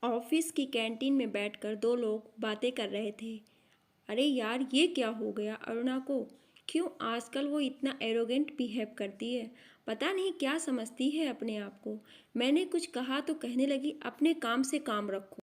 Office की canteen में बैठकर दो लोग बातें कर रहे थे। अरे यार, ये क्या हो गया अरुणा को? क्यों आजकल वो इतना एरोगेंट बिहेव करती है? पता नहीं क्या समझती है अपने आप को। मैंने कुछ कहा तो कहने लगी अपने काम से काम रखो।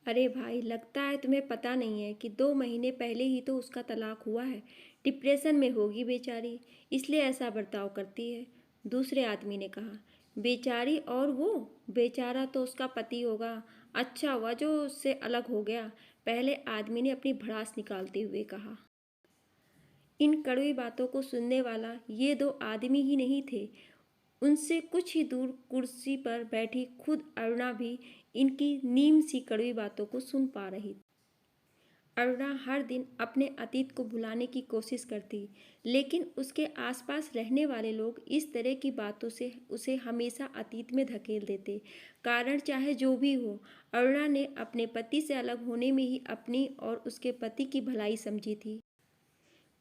अरे भाई, लगता है तुम्हें पता नहीं है कि 2 महीने पहले ही तो उसका तलाक हुआ है। डिप्रेशन में होगी बेचारी, इसलिए ऐसा बर्ताव करती है। दूसरे आदमी ने कहा। बेचारी और वो? बेचारा तो उसका पति होगा। अच्छा हुआ जो उससे अलग हो गया। पहले आदमी ने अपनी भड़ास निकालते हुए कहा। इन कड़वी बातों को सुनने वाला ये दो आदमी ही नहीं थे। उनसे कुछ ही दूर कुर्सी पर बैठी खुद अरुणा भी इनकी नीम सी कड़वी बातों को सुन पा रही। अरुणा हर दिन अपने अतीत को भुलाने की कोशिश करती, लेकिन उसके आसपास रहने वाले लोग इस तरह की बातों से उसे हमेशा अतीत में धकेल देते। कारण चाहे जो भी हो, अरुणा ने अपने पति से अलग होने में ही अपनी और उसके पति की भलाई समझी थी।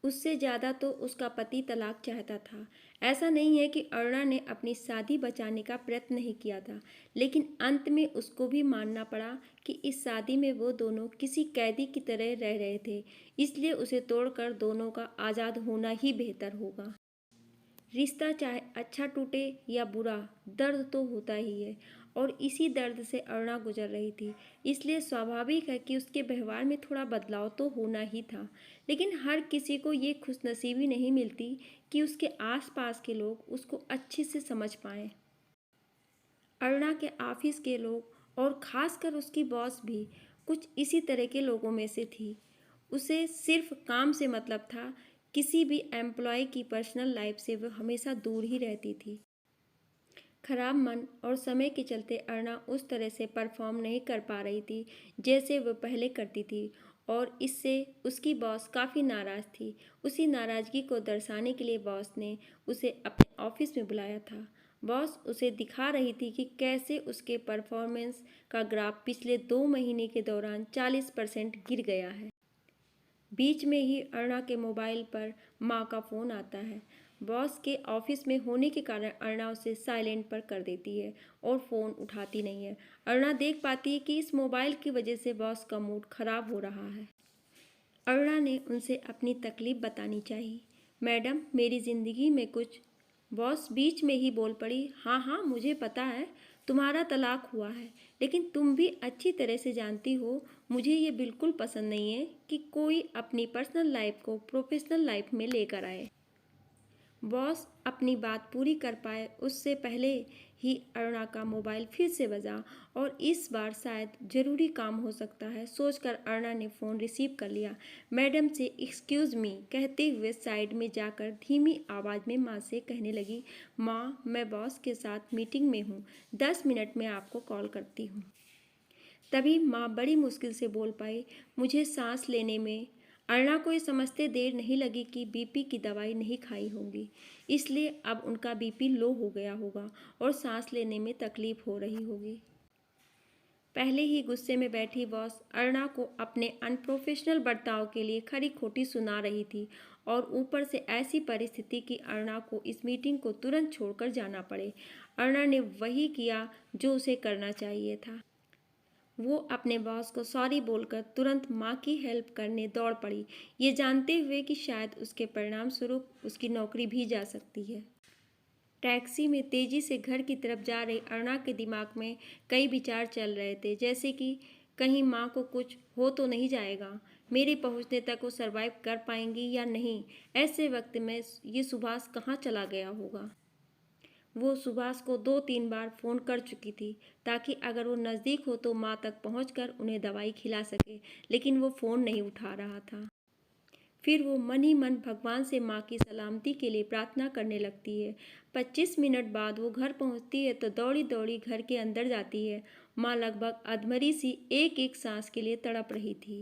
उससे ज़्यादा तो उसका पति तलाक चाहता था। ऐसा नहीं है कि अरुणा ने अपनी शादी बचाने का प्रयत्न नहीं किया था, लेकिन अंत में उसको भी मानना पड़ा कि इस शादी में वो दोनों किसी कैदी की तरह रह रहे थे, इसलिए उसे तोड़कर दोनों का आज़ाद होना ही बेहतर होगा। रिश्ता चाहे अच्छा टूटे या बुरा, दर्द तो होता ही है, और इसी दर्द से अरुणा गुजर रही थी। इसलिए स्वाभाविक है कि उसके व्यवहार में थोड़ा बदलाव तो होना ही था। लेकिन हर किसी को ये खुशनसीबी नहीं मिलती कि उसके आसपास के लोग उसको अच्छे से समझ पाएं। अरुणा के ऑफिस के लोग और खासकर उसकी बॉस भी कुछ इसी तरह के लोगों में से थी। उसे सिर्फ काम से मतलब था। किसी भी एम्प्लॉय की पर्सनल लाइफ से वह हमेशा दूर ही रहती थी। खराब मन और समय के चलते अरुणा उस तरह से परफॉर्म नहीं कर पा रही थी जैसे वह पहले करती थी, और इससे उसकी बॉस काफ़ी नाराज़ थी। उसी नाराज़गी को दर्शाने के लिए बॉस ने उसे अपने ऑफिस में बुलाया था। बॉस उसे दिखा रही थी कि कैसे उसके परफॉर्मेंस का ग्राफ पिछले 2 महीने के दौरान 40% गिर गया है। बीच में ही अरुणा के मोबाइल पर माँ का फ़ोन आता है। बॉस के ऑफिस में होने के कारण अरुणा उसे साइलेंट पर कर देती है और फ़ोन उठाती नहीं है। अरुणा देख पाती है कि इस मोबाइल की वजह से बॉस का मूड खराब हो रहा है। अरुणा ने उनसे अपनी तकलीफ बतानी चाहिए। मैडम, मेरी ज़िंदगी में कुछ। बॉस बीच में ही बोल पड़ी। हाँ हाँ, मुझे पता है तुम्हारा तलाक हुआ है, लेकिन तुम भी अच्छी तरह से जानती हो मुझे ये बिल्कुल पसंद नहीं है कि कोई अपनी पर्सनल लाइफ को प्रोफेशनल लाइफ में लेकर आए। बॉस अपनी बात पूरी कर पाए उससे पहले ही अरुणा का मोबाइल फिर से बजा, और इस बार शायद ज़रूरी काम हो सकता है सोचकर अरुणा ने फ़ोन रिसीव कर लिया। मैडम से एक्सक्यूज़ मी कहते हुए साइड में जाकर धीमी आवाज़ में माँ से कहने लगी। माँ, मैं बॉस के साथ मीटिंग में हूँ, 10 मिनट में आपको कॉल करती हूँ। तभी माँ बड़ी मुश्किल से बोल पाई। मुझे सांस लेने में। अरुणा को ये समझते देर नहीं लगी कि बीपी की दवाई नहीं खाई होगी, इसलिए अब उनका बीपी लो हो गया होगा और सांस लेने में तकलीफ हो रही होगी। पहले ही गुस्से में बैठी बॉस अरुणा को अपने अनप्रोफेशनल बर्ताव के लिए खरी खोटी सुना रही थी, और ऊपर से ऐसी परिस्थिति कि अरुणा को इस मीटिंग को तुरंत छोड़कर जाना पड़े। अरुणा ने वही किया जो उसे करना चाहिए था। वो अपने बॉस को सॉरी बोलकर तुरंत माँ की हेल्प करने दौड़ पड़ी, ये जानते हुए कि शायद उसके परिणाम स्वरूप उसकी नौकरी भी जा सकती है। टैक्सी में तेजी से घर की तरफ जा रही अरुणा के दिमाग में कई विचार चल रहे थे, जैसे कि कहीं माँ को कुछ हो तो नहीं जाएगा, मेरे पहुँचने तक वो सरवाइव कर पाएंगी या नहीं। ऐसे वक्त में ये सुभाष कहाँ चला गया होगा। वो सुभाष को 2-3 बार फ़ोन कर चुकी थी ताकि अगर वो नज़दीक हो तो माँ तक पहुंचकर उन्हें दवाई खिला सके, लेकिन वो फ़ोन नहीं उठा रहा था। फिर वो मन ही मन भगवान से माँ की सलामती के लिए प्रार्थना करने लगती है। 25 मिनट बाद वो घर पहुंचती है तो दौड़ी दौड़ी घर के अंदर जाती है। माँ लगभग अधमरी सी एक एक सांस के लिए तड़प रही थी।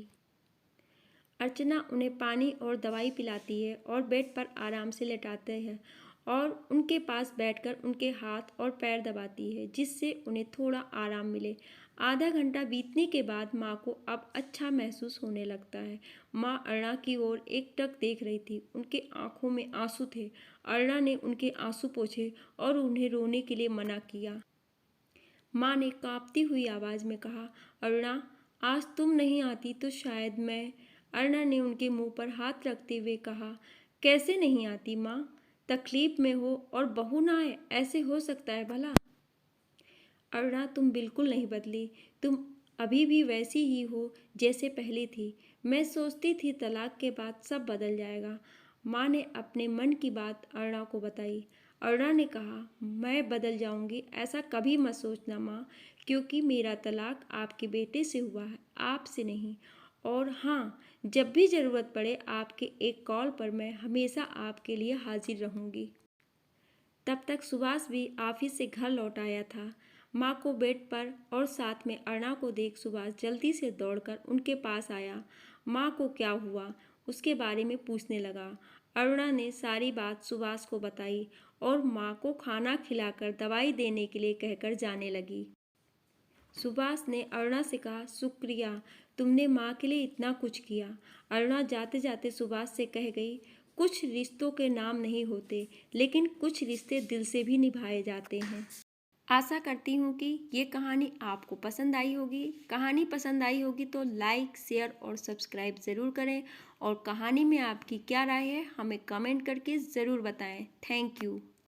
अर्चना उन्हें पानी और दवाई पिलाती है और बेड पर आराम से लेटाते हैं, और उनके पास बैठकर उनके हाथ और पैर दबाती है जिससे उन्हें थोड़ा आराम मिले। आधा घंटा बीतने के बाद माँ को अब अच्छा महसूस होने लगता है। माँ अरुणा की ओर एकटक देख रही थी, उनके आंखों में आंसू थे। अरुणा ने उनके आंसू पोंछे और उन्हें रोने के लिए मना किया। माँ ने कांपती हुई आवाज़ में कहा। अरुणा, आज तुम नहीं आती तो शायद मैं। अरुणा ने उनके मुंह पर हाथ रखते हुए कहा, कैसे नहीं आती माँ? तकलीफ में हो और बहू ना आए, ऐसे हो सकता है भला? अरुणा, तुम बिल्कुल नहीं बदली। तुम अभी भी वैसी ही हो जैसे पहले थी। मैं सोचती थी तलाक के बाद सब बदल जाएगा। माँ ने अपने मन की बात अरुणा को बताई। अरुणा ने कहा, मैं बदल जाऊंगी ऐसा कभी मत सोचना माँ, क्योंकि मेरा तलाक आपके बेटे से हुआ है, आपसे नहीं। और हाँ, जब भी ज़रूरत पड़े आपके एक कॉल पर मैं हमेशा आपके लिए हाजिर रहूंगी। तब तक सुभाष भी ऑफिस से घर लौट आया था। माँ को बेड पर और साथ में अरुणा को देख सुभाष जल्दी से दौड़कर उनके पास आया। माँ को क्या हुआ उसके बारे में पूछने लगा। अरुणा ने सारी बात सुभाष को बताई और माँ को खाना खिलाकर दवाई देने के लिए कहकर जाने लगी। सुभाष ने अरुणा से कहा, शुक्रिया, तुमने माँ के लिए इतना कुछ किया। अरुणा जाते जाते सुभाष से कह गई, कुछ रिश्तों के नाम नहीं होते, लेकिन कुछ रिश्ते दिल से भी निभाए जाते हैं। आशा करती हूँ कि ये कहानी आपको पसंद आई होगी। कहानी पसंद आई होगी तो लाइक, शेयर और सब्सक्राइब ज़रूर करें। और कहानी में आपकी क्या राय है हमें कमेंट करके ज़रूर बताएं। Thank you.